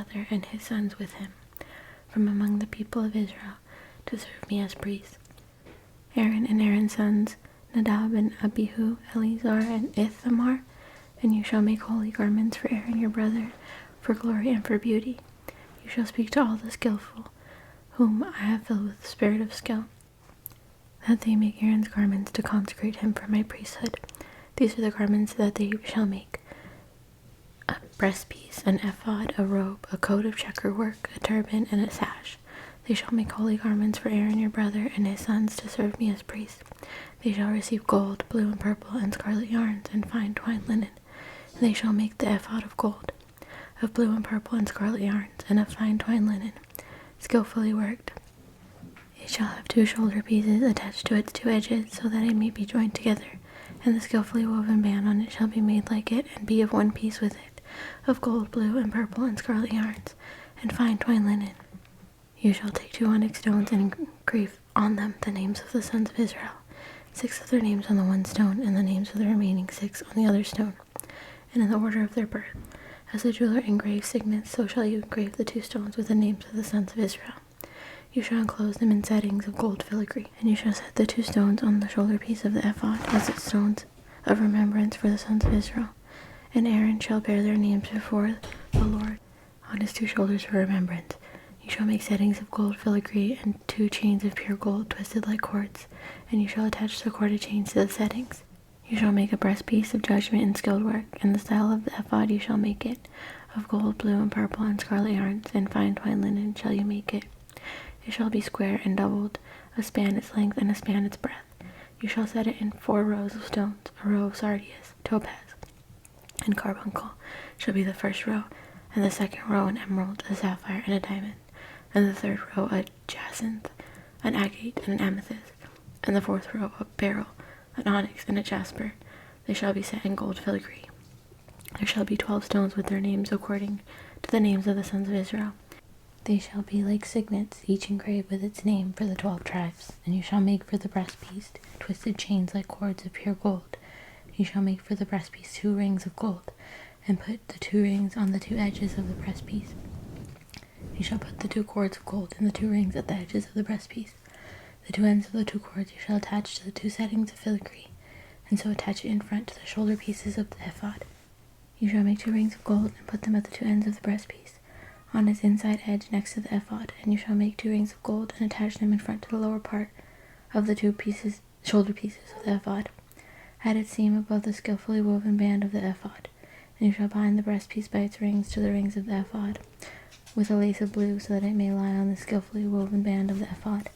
brother and his sons with him, from among the people of Israel, to serve me as priests. Aaron and Aaron's sons, Nadab and Abihu, Eleazar and Ithamar, and you shall make holy garments for Aaron your brother, for glory and for beauty. You shall speak to all the skillful, whom I have filled with the spirit of skill, that they make Aaron's garments to consecrate him for my priesthood. These are the garments that they shall make: a breastpiece, an ephod, a robe, a coat of checker work, a turban, and a sash. They shall make holy garments for Aaron your brother and his sons to serve me as priests. They shall receive gold, blue and purple, and scarlet yarns, and fine twined linen. And they shall make the ephod of gold, of blue and purple and scarlet yarns, and of fine twined linen, skillfully worked. It shall have 2 shoulder pieces attached to its 2 edges, so that it may be joined together. And the skillfully woven band on it shall be made like it, and be of one piece with it, of gold, blue, and purple, and scarlet yarns, and fine twined linen. You shall take 2 onyx stones and engrave on them the names of the sons of Israel, 6 of their names on the one stone, and the names of the remaining 6 on the other stone, and in the order of their birth. As the jeweler engraves signets, so shall you engrave the 2 stones with the names of the sons of Israel. You shall enclose them in settings of gold filigree, and you shall set the 2 stones on the shoulder piece of the ephod as its stones of remembrance for the sons of Israel. And Aaron shall bear their names before the Lord on his 2 shoulders for remembrance. You shall make settings of gold filigree and 2 chains of pure gold twisted like cords, and you shall attach the corded chains to the settings. You shall make a breastpiece of judgment in skilled work, and the style of the ephod you shall make it. Of gold, blue, and purple, and scarlet yarns, and fine twined linen shall you make it. It shall be square and doubled, a span its length and a span its breadth. You shall set it in 4 rows of stones. A row of sardius, topaz, and carbuncle shall be the first row, and the second row an emerald, a sapphire, and a diamond, and the third row a jacinth, an agate, and an amethyst, and the 4th row a beryl, an onyx, and a jasper. They shall be set in gold filigree. There shall be 12 stones with their names according to the names of the sons of Israel. They shall be like signets, each engraved with its name for the 12 tribes. And you shall make for the breastpiece twisted chains like cords of pure gold. You shall make for the breastpiece 2 rings of gold, and put the 2 rings on the 2 edges of the breastpiece. You shall put the 2 cords of gold in the 2 rings at the edges of the breastpiece. The 2 ends of the 2 cords you shall attach to the 2 settings of filigree, and so attach it in front to the shoulder pieces of the ephod. You shall make 2 rings of gold, and put them at the 2 ends of the breastpiece, on its inside edge next to the ephod. And you shall make 2 rings of gold, and attach them in front to the lower part of the 2 shoulder pieces of the ephod, at its seam above the skillfully woven band of the ephod. And you shall bind the breastpiece by its rings to the rings of the ephod, with a lace of blue, so that it may lie on the skillfully woven band of the ephod,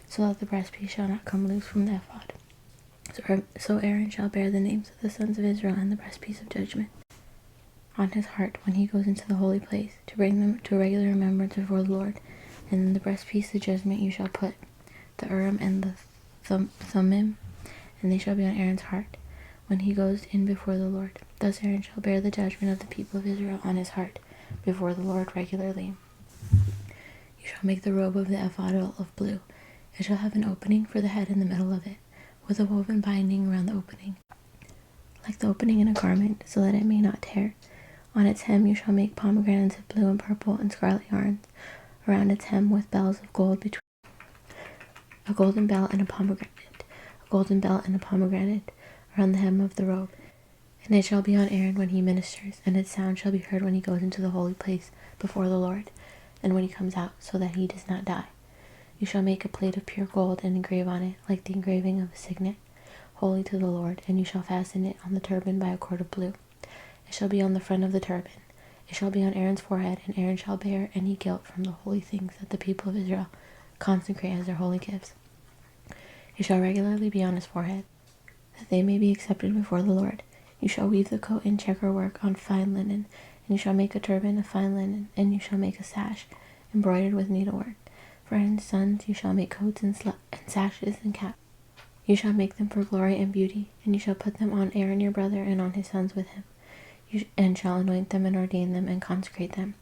so that the breastpiece shall not come loose from the ephod. So Aaron shall bear the names of the sons of Israel and the breastpiece of judgment on his heart when he goes into the holy place, to bring them to a regular remembrance before the Lord. And in the breastpiece of judgment you shall put the Urim and the Thummim, and they shall be on Aaron's heart when he goes in before the Lord. Thus Aaron shall bear the judgment of the people of Israel on his heart before the Lord regularly. You shall make the robe of the ephod of blue. It shall have an opening for the head in the middle of it, with a woven binding around the opening, like the opening in a garment, so that it may not tear. On its hem you shall make pomegranates of blue and purple and scarlet yarns around its hem, with bells of gold between a golden bell and a pomegranate around the hem of the robe. And it shall be on Aaron when he ministers, and its sound shall be heard when he goes into the holy place before the Lord, and when he comes out, so that he does not die. You shall make a plate of pure gold, and engrave on it, like the engraving of a signet, holy to the Lord, and you shall fasten it on the turban by a cord of blue. It shall be on the front of the turban. It shall be on Aaron's forehead, and Aaron shall bear any guilt from the holy things that the people of Israel consecrate as their holy gifts. It shall regularly be on his forehead, that they may be accepted before the Lord. You shall weave the coat in checker work on fine linen, and you shall make a turban of fine linen, and you shall make a sash embroidered with needlework. For Aaron's sons you shall make coats and sashes and caps. You shall make them for glory and beauty, and you shall put them on Aaron your brother and on his sons with him, and shall anoint them and ordain them and consecrate them,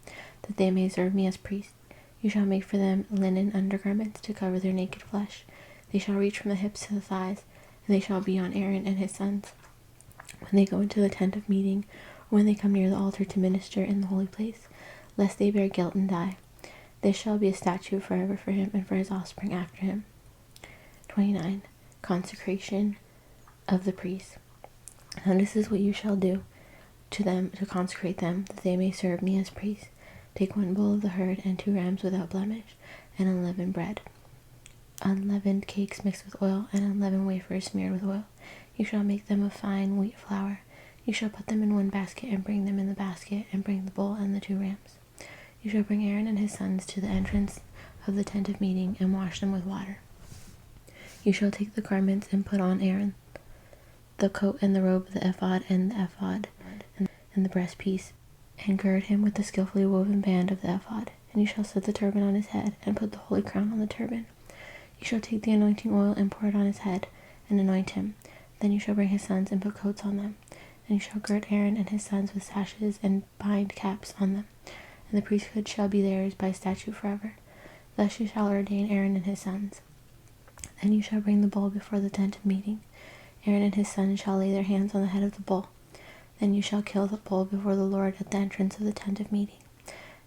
that they may serve me as priests. You shall make for them linen undergarments to cover their naked flesh. They shall reach from the hips to the thighs, and they shall be on Aaron and his sons when they go into the tent of meeting, or when they come near the altar to minister in the holy place. lest they bear guilt and die. This shall be a statute forever for him and for his offspring after him. 29. Consecration of the priests. And this is what you shall do to them to consecrate them, that they may serve me as priests. Take 1 bull of the herd and 2 rams without blemish, and unleavened bread, unleavened cakes mixed with oil, and unleavened wafers smeared with oil. You shall make them of fine wheat flour. You shall put them in 1 basket, and bring them in the basket, and bring the bull and the 2 rams. You shall bring Aaron and his sons to the entrance of the tent of meeting, and wash them with water. You shall take the garments and put on Aaron the coat and the robe, the ephod and the ephod, and the breastpiece, and gird him with the skillfully woven band of the ephod. And you shall set the turban on his head, and put the holy crown on the turban. You shall take the anointing oil and pour it on his head, and anoint him. Then you shall bring his sons and put coats on them. And you shall gird Aaron and his sons with sashes, and bind caps on them. And the priesthood shall be theirs by statute forever. Thus you shall ordain Aaron and his sons. Then you shall bring the bull before the tent of meeting. Aaron and his sons shall lay their hands on the head of the bull. Then you shall kill the bull before the Lord at the entrance of the tent of meeting,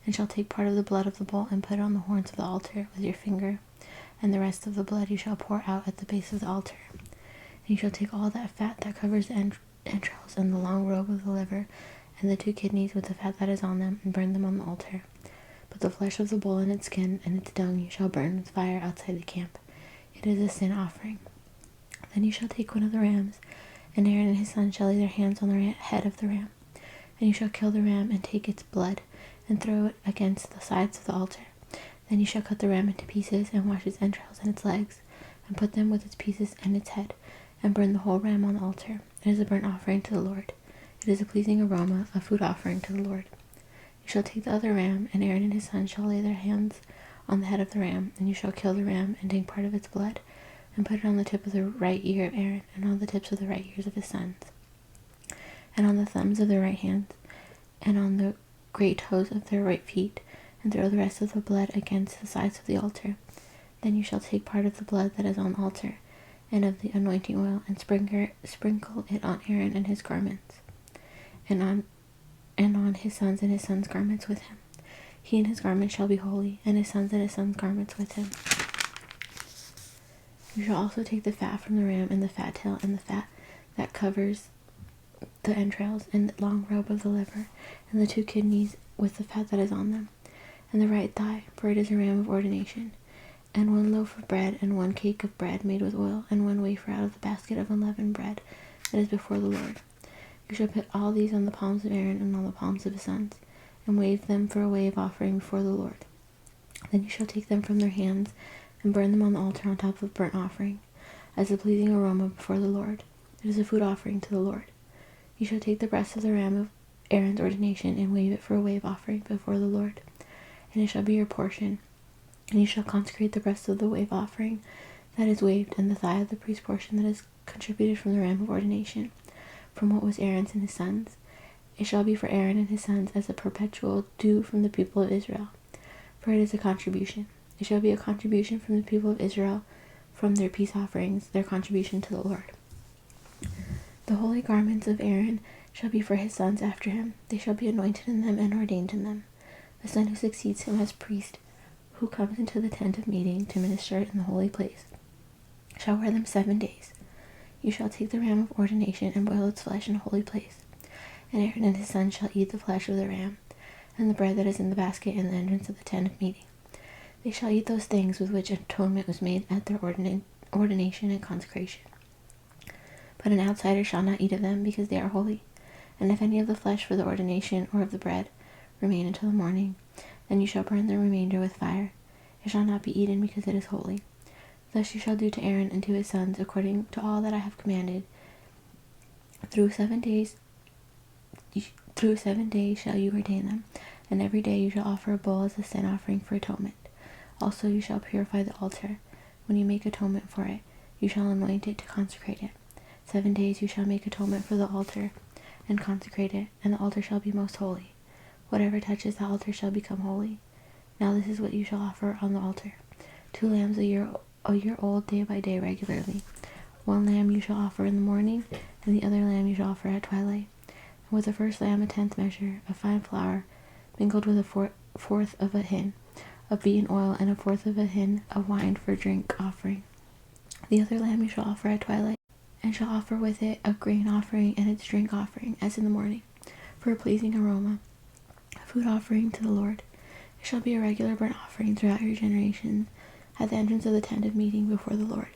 and shall take part of the blood of the bull and put it on the horns of the altar with your finger, and the rest of the blood you shall pour out at the base of the altar. And you shall take all that fat that covers the entrails, and the long robe of the liver, and the 2 kidneys with the fat that is on them, and burn them on the altar. But the flesh of the bull and its skin and its dung you shall burn with fire outside the camp. It is a sin offering. Then you shall take 1 of the rams, and Aaron and his sons shall lay their hands on the head of the ram. And you shall kill the ram, and take its blood, and throw it against the sides of the altar. Then you shall cut the ram into pieces, and wash its entrails and its legs, and put them with its pieces and its head, and burn the whole ram on the altar. It is a burnt offering to the Lord. It is a pleasing aroma, a food offering to the Lord. You shall take the other ram, and Aaron and his sons shall lay their hands on the head of the ram, and you shall kill the ram, and take part of its blood, and put it on the tip of the right ear of Aaron, and on the tips of the right ears of his sons, and on the thumbs of their right hands, and on the great toes of their right feet, and throw the rest of the blood against the sides of the altar. Then you shall take part of the blood that is on the altar, and of the anointing oil, and sprinkle it on Aaron and his garments, and on his sons and his sons' garments with him. He and his garments shall be holy, and his sons and his sons' garments with him. You shall also take the fat from the ram, and the fat tail, and the fat that covers the entrails, and the long robe of the liver, and the 2 kidneys with the fat that is on them, and the right thigh, for it is a ram of ordination, and 1 loaf of bread, and 1 cake of bread made with oil, and 1 wafer out of the basket of unleavened bread that is before the Lord. You shall put all these on the palms of Aaron and on the palms of his sons, and wave them for a wave offering before the Lord. Then you shall take them from their hands, and burn them on the altar on top of the burnt offering, as a pleasing aroma before the Lord. It is a food offering to the Lord. You shall take the breast of the ram of Aaron's ordination, and wave it for a wave offering before the Lord, and it shall be your portion. And you shall consecrate the breast of the wave offering that is waved, and the thigh of the priest's portion that is contributed from the ram of ordination, from what was Aaron's and his sons. It shall be for Aaron and his sons as a perpetual due from the people of Israel, for it is a contribution. It shall be a contribution from the people of Israel, from their peace offerings, their contribution to the Lord. The holy garments of Aaron shall be for his sons after him. They shall be anointed in them and ordained in them. The son who succeeds him as priest, who comes into the tent of meeting to minister in the holy place, shall wear them 7 days. You shall take the ram of ordination and boil its flesh in a holy place. And Aaron and his sons shall eat the flesh of the ram, and the bread that is in the basket in the entrance of the tent of meeting. They shall eat those things with which atonement was made at their ordination and consecration. But an outsider shall not eat of them, because they are holy. And if any of the flesh for the ordination or of the bread remain until the morning, then you shall burn the remainder with fire. It shall not be eaten, because it is holy. Thus you shall do to Aaron and to his sons according to all that I have commanded. Through 7 days shall you ordain them, and every day you shall offer a bull as a sin offering for atonement. Also you shall purify the altar. When you make atonement for it, you shall anoint it to consecrate it. 7 days you shall make atonement for the altar, and consecrate it, and the altar shall be most holy. Whatever touches the altar shall become holy. Now this is what you shall offer on the altar: 2 lambs a year old, day by day, regularly. 1 lamb you shall offer in the morning, and the other lamb you shall offer at twilight. And with the first lamb 1/10 measure of fine flour, mingled with a fourth of a hin of beaten oil, and a fourth of a hin of wine for drink offering. The other lamb you shall offer at twilight, and shall offer with it a grain offering and its drink offering, as in the morning, for a pleasing aroma, a food offering to the Lord. It shall be a regular burnt offering throughout your generations, at the entrance of the tent of meeting before the Lord,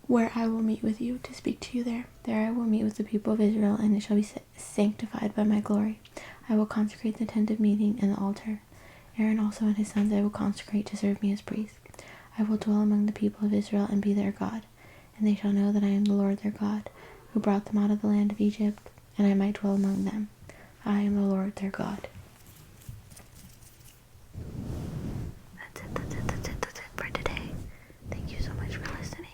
where I will meet with you to speak to you there. There I will meet with the people of Israel, and it shall be sanctified by my glory. I will consecrate the tent of meeting and the altar. Aaron also and his sons I will consecrate to serve me as priests. I will dwell among the people of Israel and be their God, and they shall know that I am the Lord their God, who brought them out of the land of Egypt, and I might dwell among them. I am the Lord their God. That's it for today. Thank you so much for listening.